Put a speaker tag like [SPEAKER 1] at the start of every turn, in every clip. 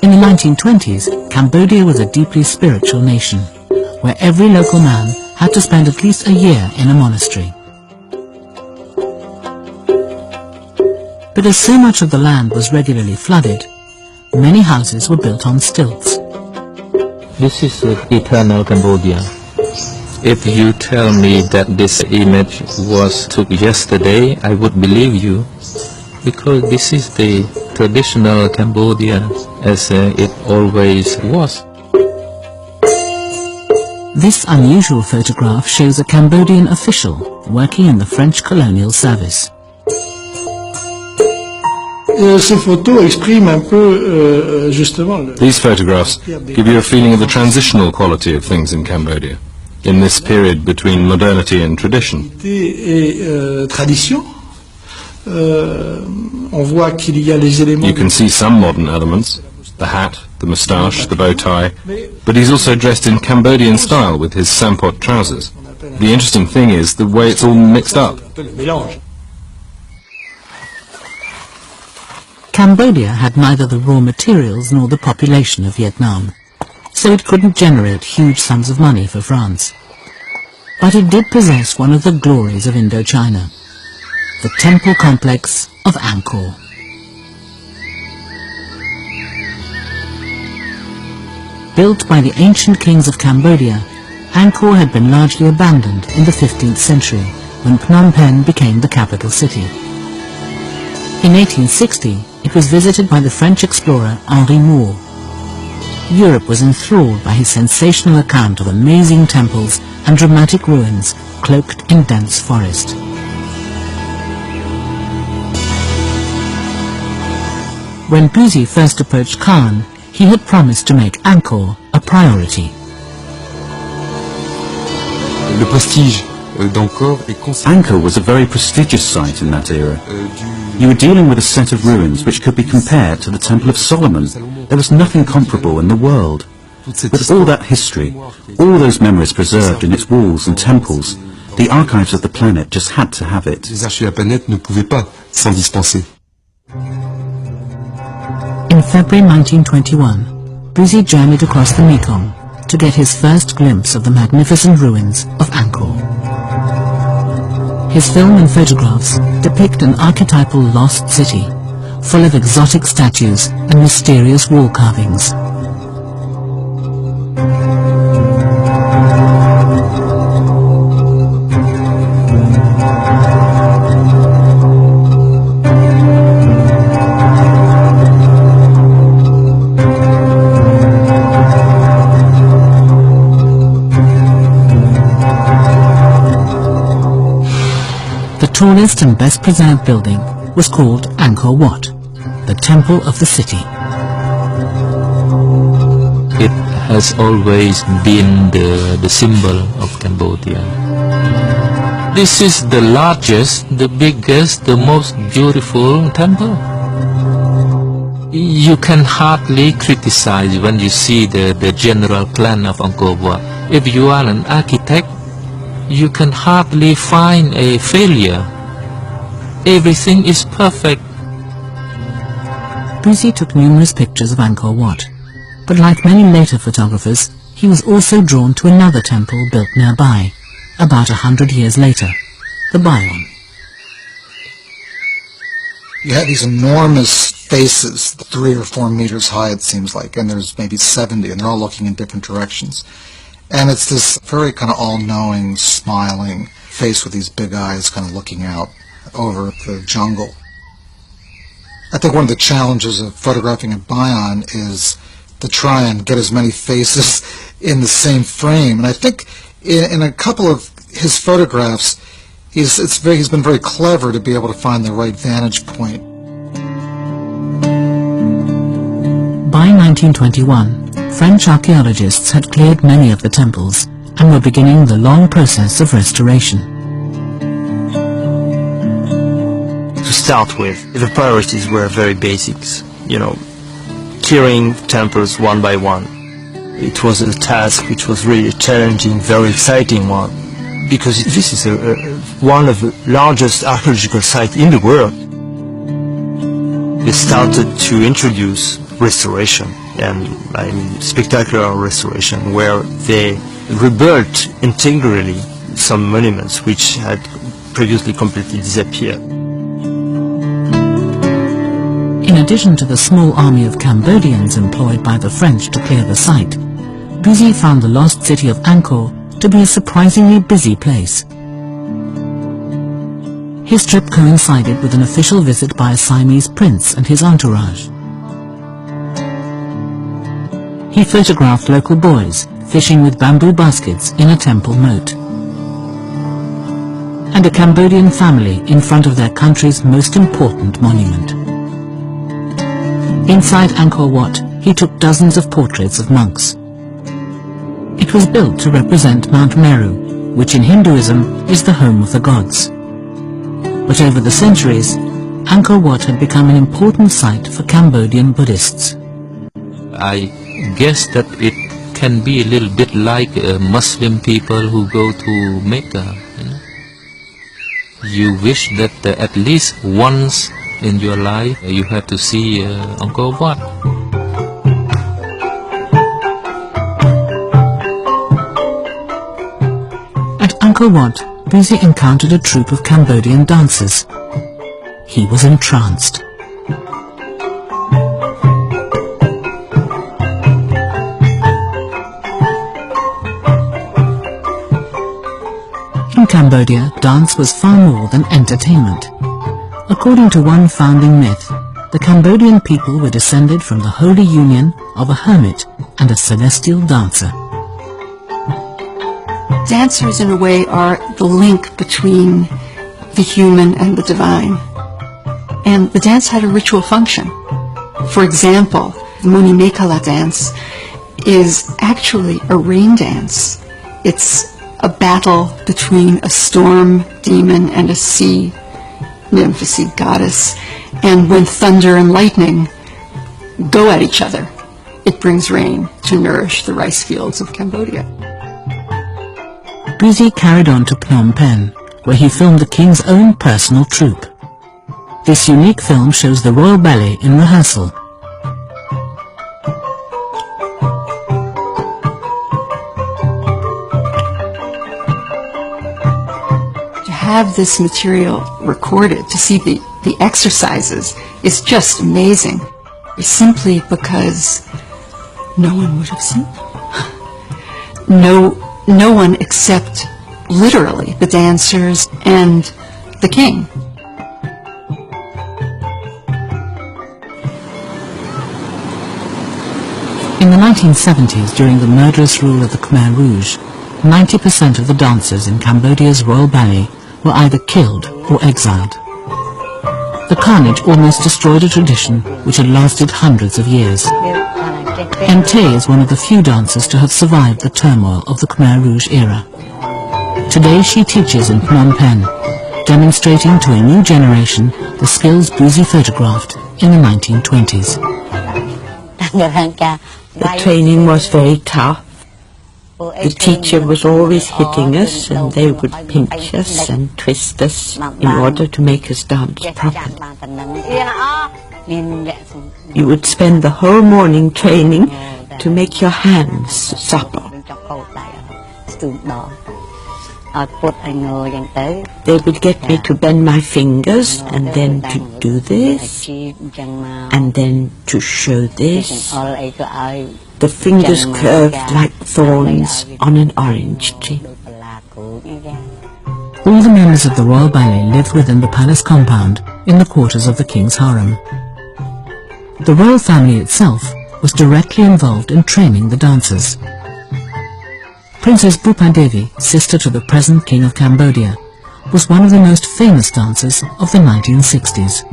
[SPEAKER 1] In the 1920s, Cambodia was a deeply spiritual nation, where every local man had to spend at least a year in a monastery. But as so much of the land was regularly flooded, many houses were built on stilts.
[SPEAKER 2] This is eternal Cambodia. If you tell me that this image was took yesterday, I would believe you, because this is the traditional Cambodia as it always was.
[SPEAKER 1] This unusual photograph shows a Cambodian official working in the French colonial service.
[SPEAKER 3] These
[SPEAKER 4] photographs give you a feeling of the transitional quality of things in Cambodia, in this period between modernity and tradition. You can see some modern elements, the hat, the moustache, the bow tie, but he's also dressed in Cambodian style with his sampot trousers. The interesting thing is the way it's all mixed up.
[SPEAKER 1] Cambodia had neither the raw materials nor the population of Vietnam, so it couldn't generate huge sums of money for France. But it did possess one of the glories of Indochina, the temple complex of Angkor. Built by the ancient kings of Cambodia, Angkor had been largely abandoned in the 15th century when Phnom Penh became the capital city. In 1860, it was visited by the French explorer Henri Moore. Europe was enthralled by his sensational account of amazing temples and dramatic ruins cloaked in dense forest. When Buzy first approached Khan, he had promised to make Angkor a priority.
[SPEAKER 5] Angkor was a very prestigious site in that era. You were dealing with a set of ruins which could be compared to the Temple of Solomon. There was nothing comparable in the world. With all that history, all those memories preserved in its walls and temples, the archives of the planet just had to have it.
[SPEAKER 1] In February 1921, Buzy journeyed across the Mekong to get his first glimpse of the magnificent ruins of Angkor. His film and photographs depict an archetypal lost city, full of exotic statues and mysterious wall carvings. The tallest and best preserved building was called Angkor Wat, the temple of the city.
[SPEAKER 2] It has always been the symbol of Cambodia. This is the largest, the biggest, the most beautiful temple. You can hardly criticize when you see the general plan of Angkor Wat. If you are an architect, you can hardly find a failure. Everything is perfect.
[SPEAKER 1] Buzy took numerous pictures of Angkor Wat, but like many later photographers, he was also drawn to another temple built nearby, about 100 years later, the Bayon.
[SPEAKER 6] You have these enormous faces, 3 or 4 meters high it seems like, and there's maybe 70, and they're all looking in different directions. And it's this very kind of all-knowing, smiling face with these big eyes kind of looking out over the jungle. I think one of the challenges of photographing in Bayon is to try and get as many faces in the same frame. And I think in a couple of his photographs, he's been very clever to be able to find the right vantage point.
[SPEAKER 1] By 1921, French archaeologists had cleared many of the temples and were beginning the long process of restoration.
[SPEAKER 7] To start with, the priorities were very basics, clearing temples one by one. It was a task which was really a challenging, very exciting one, because this is one of the largest archaeological sites in the world. They started to introduce restoration, and I mean spectacular restoration, where they rebuilt integrally some monuments which had previously completely disappeared.
[SPEAKER 1] In addition to the small army of Cambodians employed by the French to clear the site, Buzy found the lost city of Angkor to be a surprisingly busy place. His trip coincided with an official visit by a Siamese prince and his entourage. He photographed local boys fishing with bamboo baskets in a temple moat, and a Cambodian family in front of their country's most important monument. Inside Angkor Wat, he took dozens of portraits of monks. It was built to represent Mount Meru, which in Hinduism is the home of the gods. But over the centuries, Angkor Wat had become an important site for Cambodian Buddhists.
[SPEAKER 2] I guess that it can be a little bit like Muslim people who go to Mecca. You wish that at least once in your life you have to see Angkor Wat.
[SPEAKER 1] At Angkor Wat, Buzy encountered a troupe of Cambodian dancers. He was entranced. In Cambodia, dance was far more than entertainment. According to one founding myth, the Cambodian people were descended from the holy union of a hermit and a celestial dancer.
[SPEAKER 3] Dancers, in a way, are the link between the human and the divine. And the dance had a ritual function. For example, the Muni Mekala dance is actually a rain dance. It's a battle between a storm demon and a sea nymph, a sea goddess. And when thunder and lightning go at each other, it brings rain to nourish the rice fields of Cambodia.
[SPEAKER 1] Buzy carried on to Phnom Penh, where he filmed the king's own personal troupe. This unique film shows the royal ballet in rehearsal.
[SPEAKER 3] To have this material recorded, to see the exercises, is just amazing. Simply because no one would have seen them. No one except, literally, the dancers and the king.
[SPEAKER 1] In the 1970s, during the murderous rule of the Khmer Rouge, 90% of the dancers in Cambodia's royal ballet were either killed or exiled. The carnage almost destroyed a tradition which had lasted hundreds of years. Tay is one of the few dancers to have survived the turmoil of the Khmer Rouge era. Today she teaches in Phnom Penh, demonstrating to a new generation the skills Buzy photographed in the 1920s.
[SPEAKER 8] The training was very tough. The teacher was always hitting us, and they would pinch us and twist us in order to make us dance properly. You would spend the whole morning training to make your hands supple. They would get me to bend my fingers, and then to do this, and then to show this. The fingers curved like thorns on an orange tree.
[SPEAKER 1] All the members of the royal ballet lived within the palace compound in the quarters of the king's harem. The royal family itself was directly involved in training the dancers. Princess Bhupa Devi, sister to the present King of Cambodia, was one of the most famous dancers of the 1960s.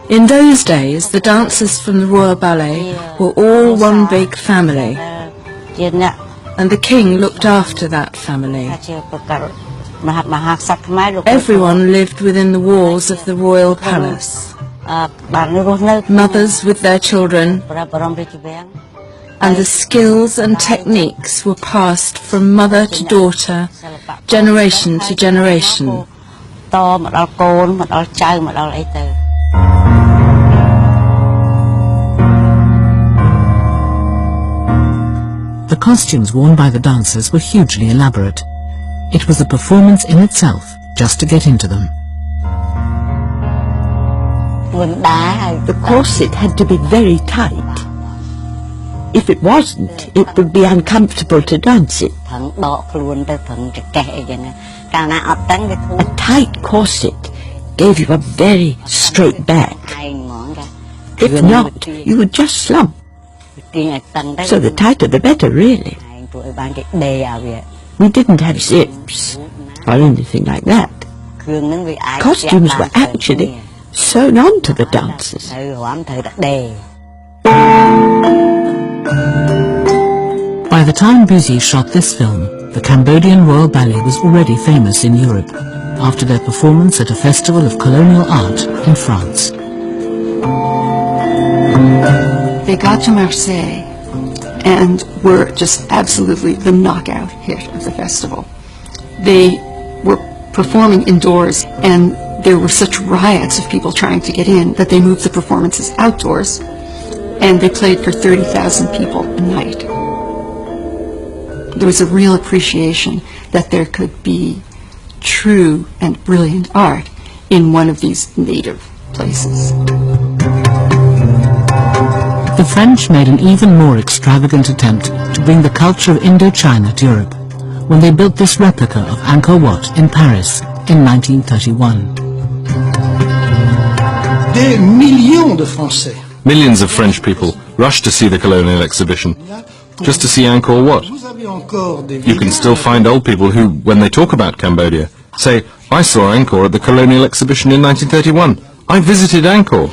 [SPEAKER 9] In those days, the dancers from the Royal Ballet were all one big family, and the king looked after that family. Everyone lived within the walls of the royal palace. Mothers with their children, and the skills and techniques were passed from mother to daughter, generation to generation.
[SPEAKER 1] The costumes worn by the dancers were hugely elaborate. It was a performance in itself just to get into them.
[SPEAKER 8] The corset had to be very tight. If it wasn't, it would be uncomfortable to dance it. A tight corset gave you a very straight back. If not, you would just slump. So the tighter the better, really. We didn't have zips or anything like that. Costumes were actually sewn onto the dancers.
[SPEAKER 1] By the time Bussy shot this film, the Cambodian Royal Ballet was already famous in Europe, after their performance at a festival of colonial art in France.
[SPEAKER 3] They got to Marseille and were just absolutely the knockout hit of the festival. They were performing indoors, and there were such riots of people trying to get in that they moved the performances outdoors, and they played for 30,000 people a night. There was a real appreciation that there could be true and brilliant art in one of these native places.
[SPEAKER 1] The French made an even more extravagant attempt to bring the culture of Indochina to Europe when they built this replica of Angkor Wat in Paris in 1931.
[SPEAKER 4] Millions of French people rushed to see the colonial exhibition, just to see Angkor Wat. You can still find old people who, when they talk about Cambodia, say, "I saw Angkor at the colonial exhibition in 1931. I visited Angkor."